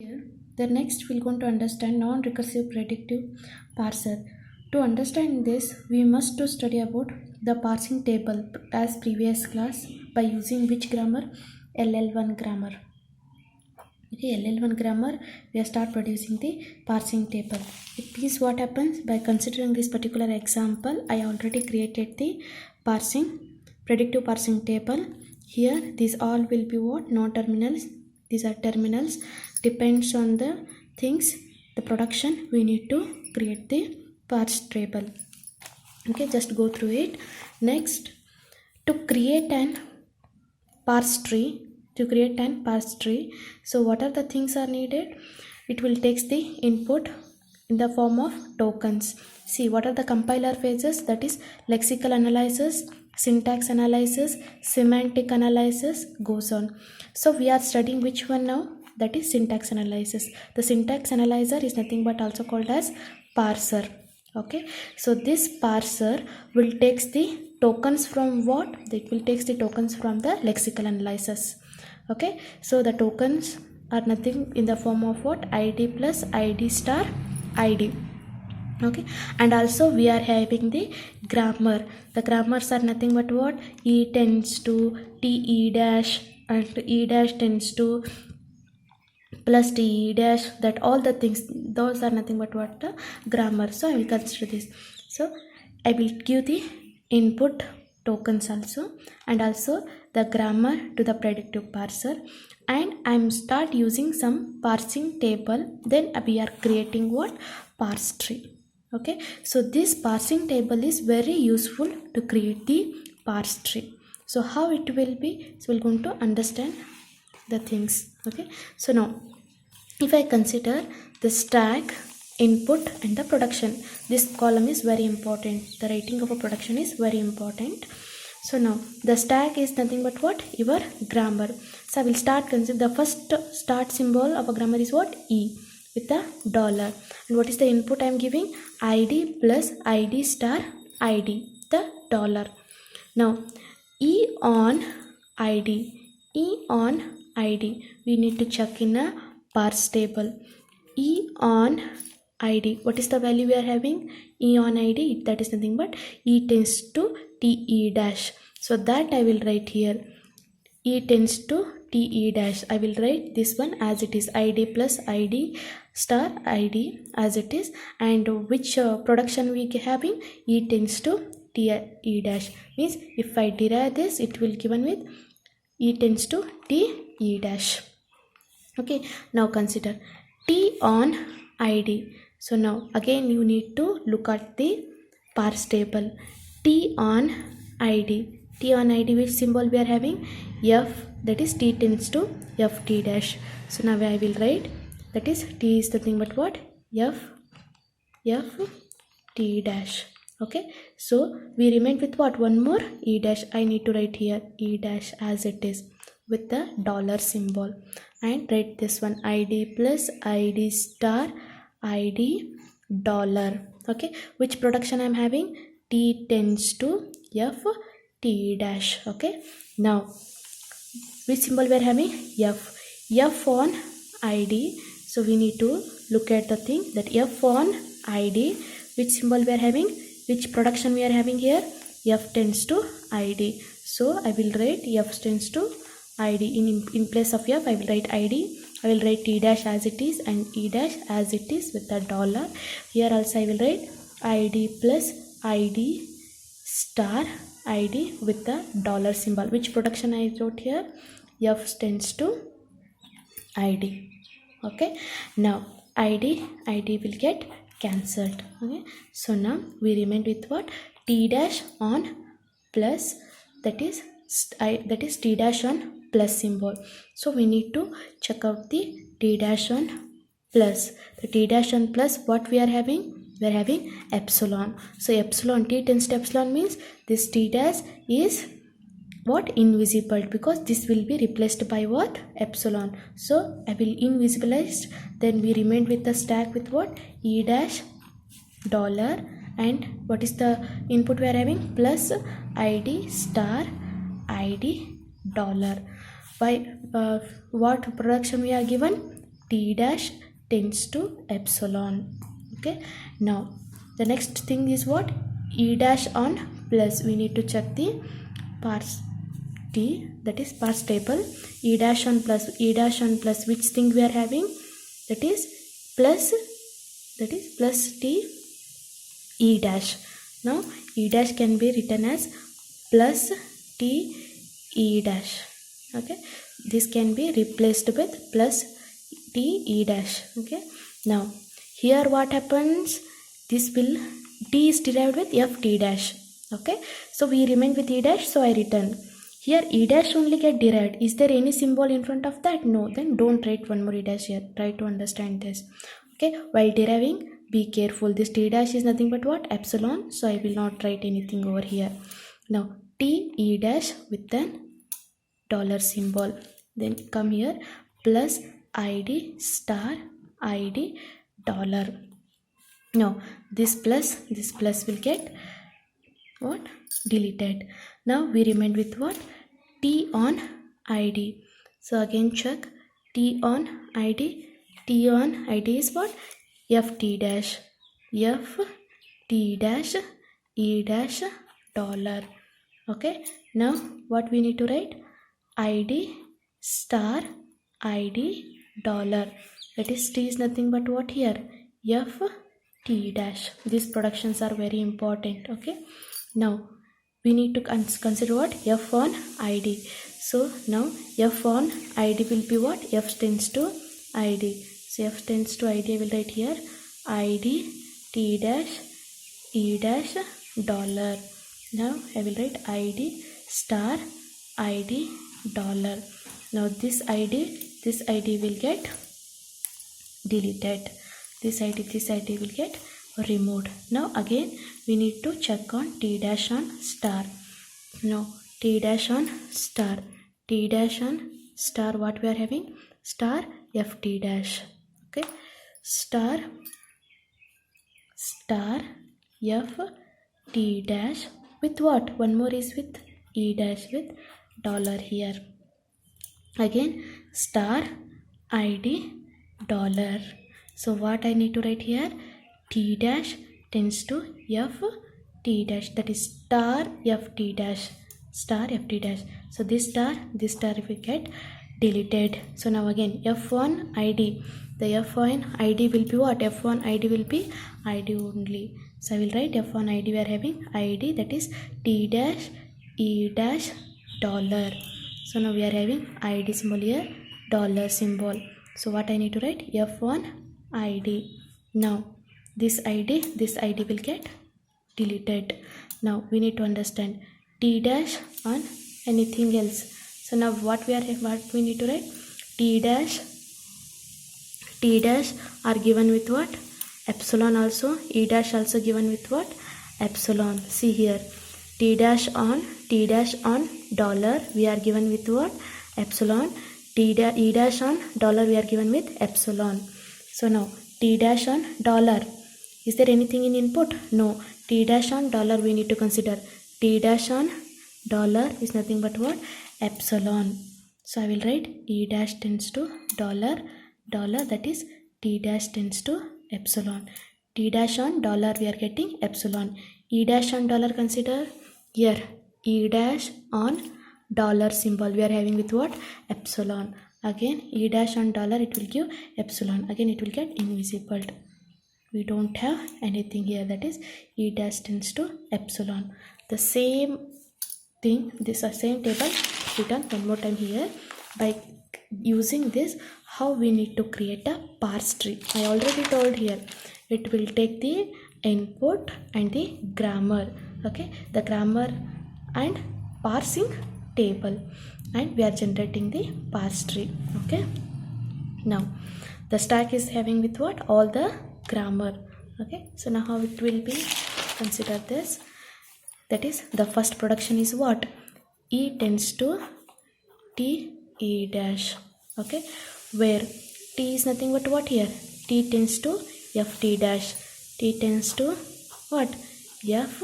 Here, the next we're going to understand non-recursive predictive parser. To understand this, we must to study about the parsing table as previous class by using which grammar? LL1 grammar. Okay, LL1 grammar, we start producing the parsing table. It means what happens by considering this particular example, I already created the predictive parsing table. Here, these all will be what? Non-terminals. These are terminals. Depends on the things, the production, we need to create the parse table. Okay, just go through it. Next, to create an parse tree, so what are the things are needed? It will take the input in the form of tokens. See, what are the compiler phases? That is lexical analysis, syntax analysis, semantic analysis, goes on. So we are studying which one now? That is syntax analysis. The syntax analyzer is nothing but also called as parser. Okay, so this parser will take the tokens from what? It will take the tokens from the lexical analysis. Okay, so the tokens are nothing in the form of what? ID plus ID star ID. Okay, and also we are having the grammar. The grammars are nothing but what? E tends to TE dash and E dash tends to plus TE dash, that all the things, those are nothing but what? The grammar. So I will consider this. So I will give the input tokens also and also the grammar to the predictive parser, and I'm start using some parsing table. Then we are creating what? Parse tree. Okay, so this parsing table is very useful to create the parse tree. So how it will be? So we're going to understand the things. Okay, so now if I consider the stack, input and the production, this column is very important. The writing of a production is very important. So now the stack is nothing but what? Your grammar. So I will start consider the first start symbol of a grammar is what? E with the dollar. And what is the input I am giving? ID plus ID star ID, the dollar. Now E on ID, we need to check in a parse table. E on ID, what is the value we are having? E on ID, that is nothing but E tends to TE dash. So that I will write here. E tends to TE dash. I will write this one as it is, ID plus ID star ID as it is. And which production we having? E tends to TE dash. Means if I derive this, it will given with E tends to TE dash. Okay, now consider T on ID. So now again you need to look at the parse table. T on ID, which symbol we are having? F, that is T tends to FT dash. So now I will write, that is T is nothing but what? T dash. Okay, so we remain with what? One more E dash. I need to write here E dash as it is with the dollar symbol, and write this one ID plus ID star ID dollar. Okay, which production I am having? T tends to FT dash. Okay, now which symbol we are having? F on ID. So we need to look at the thing that F on ID, which symbol we are having? Which production we are having here? F tends to ID. So I will write F tends to ID. In place of F I will write ID. I will write T dash as it is and E dash as it is with the dollar. Here also I will write ID plus ID star ID with the dollar symbol. Which production I wrote here? F tends to ID. Okay, now ID will get cancelled. Okay, so now we remain with what? T dash on plus, that is T dash on plus symbol. So we need to check out the T dash on plus. The T dash on plus, what we are having? We are having epsilon. So epsilon, T tends to epsilon means this T dash is what? Invisible, because this will be replaced by what? Epsilon. So I will invisibilize. Then we remain with the stack with what? E dash dollar, and what is the input we are having? Plus ID star ID dollar. By what production we are given? T dash tends to epsilon. Okay, now the next thing is what? E dash on plus. We need to check the parts T, that is parts table. E dash on plus, E dash on plus, which thing we are having? That is plus T E dash. Now E dash can be written as plus T E dash. Okay, this can be replaced with plus T E dash. Okay, now here what happens? This will, T is derived with F T dash. Okay, so we remain with E dash, so I written here E dash only get derived. Is there any symbol in front of that? No, then don't write one more E dash here. Try to understand this. Okay, while deriving, be careful. This T dash is nothing but what? Epsilon. So I will not write anything over here. Now T E dash with an dollar symbol. Then come here, plus ID star ID dollar. Now this plus will get what? Deleted. Now we remain with what? T on ID. So again check T on ID. T on ID is what? F T dash. F T dash E dash dollar. Okay, now what we need to write? ID star ID dollar. That is T is nothing but what here? F T dash. These productions are very important. Okay, now we need to consider what? F on ID. So now F on ID will be what? F tends to ID. So F tends to ID, I will write here ID T dash E dash dollar. Now I will write ID star ID dollar. Now this ID will get deleted. This ID will get removed. Now again we need to check on T dash on star. Now T dash on star. T dash on star, what we are having? Star F T dash. Okay, star F T dash with what? One more is with E dash with dollar here. Again star ID dollar. So what I need to write here? T dash tends to F T dash, that is star F T dash. Star F T dash. So this star will get deleted. So now again F1 ID. The F1 ID will be what? F1 ID will be ID only. So I will write F1 ID. We are having ID, that is T dash E dash dollar. So now we are having ID symbol here, dollar symbol. So what I need to write? F1 ID. Now this ID will get deleted. Now we need to understand T dash on anything else. So now what we need to write? T dash are given with what? Epsilon also. E dash also given with what? Epsilon. See here, T dash on dollar we are given with what? Epsilon. E dash on dollar we are given with epsilon. So now T dash on dollar, is there anything in input? No. T dash on dollar we need to consider. T dash on dollar is nothing but what? Epsilon. So I will write E dash tends to dollar, that is T dash tends to epsilon. T dash on dollar we are getting epsilon. E dash on dollar, consider here E dash on dollar symbol we are having with what? Epsilon. Again E dash on dollar, it will give epsilon. Again it will get invisible. We don't have anything here, that is E dash tends to epsilon. The same thing, this same table written one more time here. By using this, how we need to create a parse tree? I already told here, it will take the input and the grammar. Okay, the grammar and parsing table, and we are generating the parse tree. Okay, now the stack is having with what? All the grammar. Okay, so now how it will be? Consider this, that is the first production is what? E tends to T E dash. Okay, where T is nothing but what here? T tends to F T dash. T tends to what? F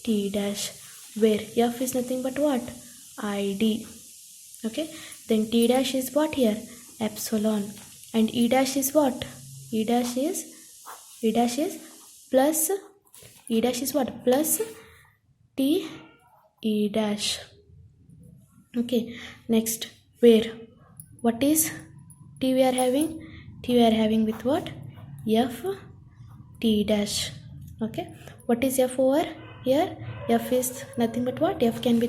T dash, where F is nothing but what? ID. Okay, then T dash is what here? Epsilon. and E dash is what? E dash is plus, E dash is what? Plus T E dash. Okay, next, where? What is T we are having? T we are having with what? F T dash. Okay, what is F over here? F is nothing but what? F can be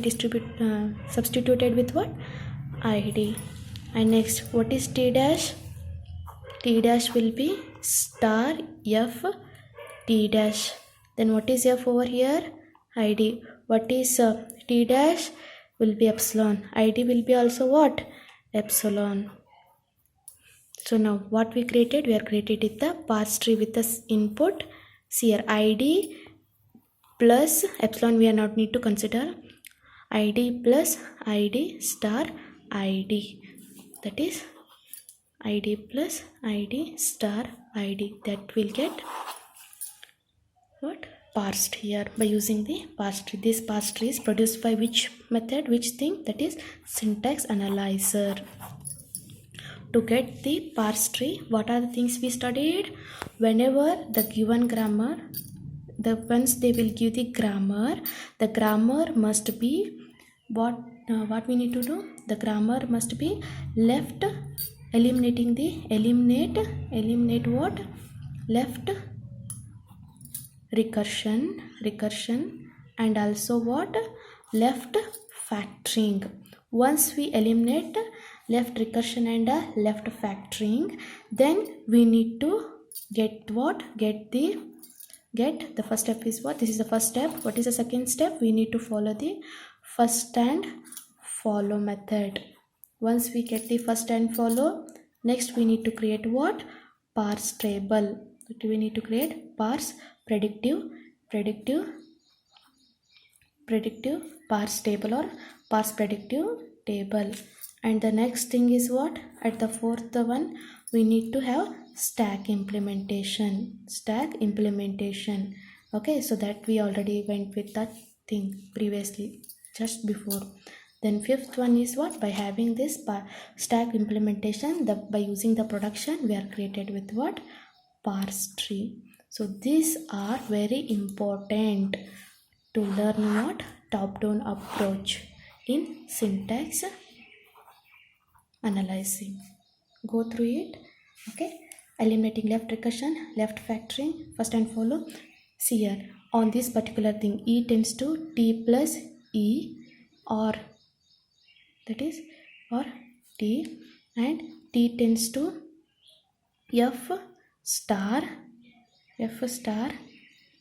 substituted with what? ID. And next, what is T dash? T dash will be star F T dash. Then what is F over here? ID. What is T dash? Will be epsilon. ID will be also what? Epsilon. So now what we created? We are created with the parse tree with the input. See here, ID plus epsilon we are not need to consider. ID plus ID star ID. That is ID plus ID star ID. That will get what? Parsed here by using the parse tree. This parse tree is produced by which method? Which thing? That is syntax analyzer. To get the parse tree, what are the things we studied? Whenever the given grammar, once they will give the grammar must be what we need to do? The grammar must be left eliminate what? Left recursion and also what? Left factoring. Once we eliminate left recursion and left factoring, then we need to get what? Get the first step is what? This is the first step. What is the second step? We need to follow the first and follow method. Once we get the first and follow, next we need to create what? Parse table. We need to create parse predictive parse table or parse predictive table. And the next thing is what? At the fourth one, we need to have stack implementation. Okay, so that we already went with that thing previously, just before. Then fifth one is what? By having this stack implementation, by using the production, we are created with what? Parse tree. So these are very important to learn what? Top-down approach in syntax analyzing. Go through it. Okay, eliminating left recursion, left factoring, first and follow. See here, on this particular thing, E tends to T plus E, or that is or T, and T tends to F star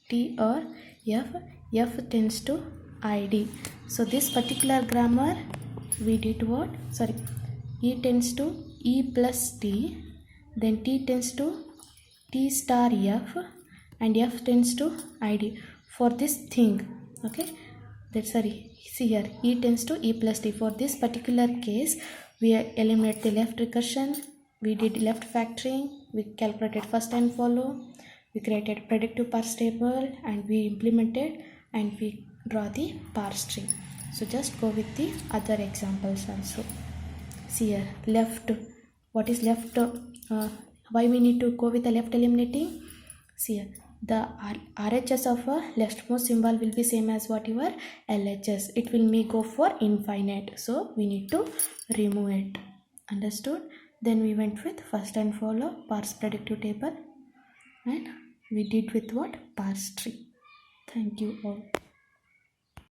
T, or F tends to ID. So this particular grammar we did what? Sorry, E tends to E plus T, then T tends to T star F, and F tends to ID for this thing. Okay, that's sorry. See here, E tends to E plus T. For this particular case, we eliminate the left recursion, we did left factoring, we calculated first and follow, we created predictive parse table, and we implemented and we draw the parse tree. So just go with the other examples also. See here, left. What is left? Why we need to go with the left eliminating? See here, the RHS of a leftmost symbol will be same as what your LHS. It will may go for infinite. So we need to remove it. Understood? Then we went with first and follow, parse predictive table, and we did with what? Parse tree. Thank you all.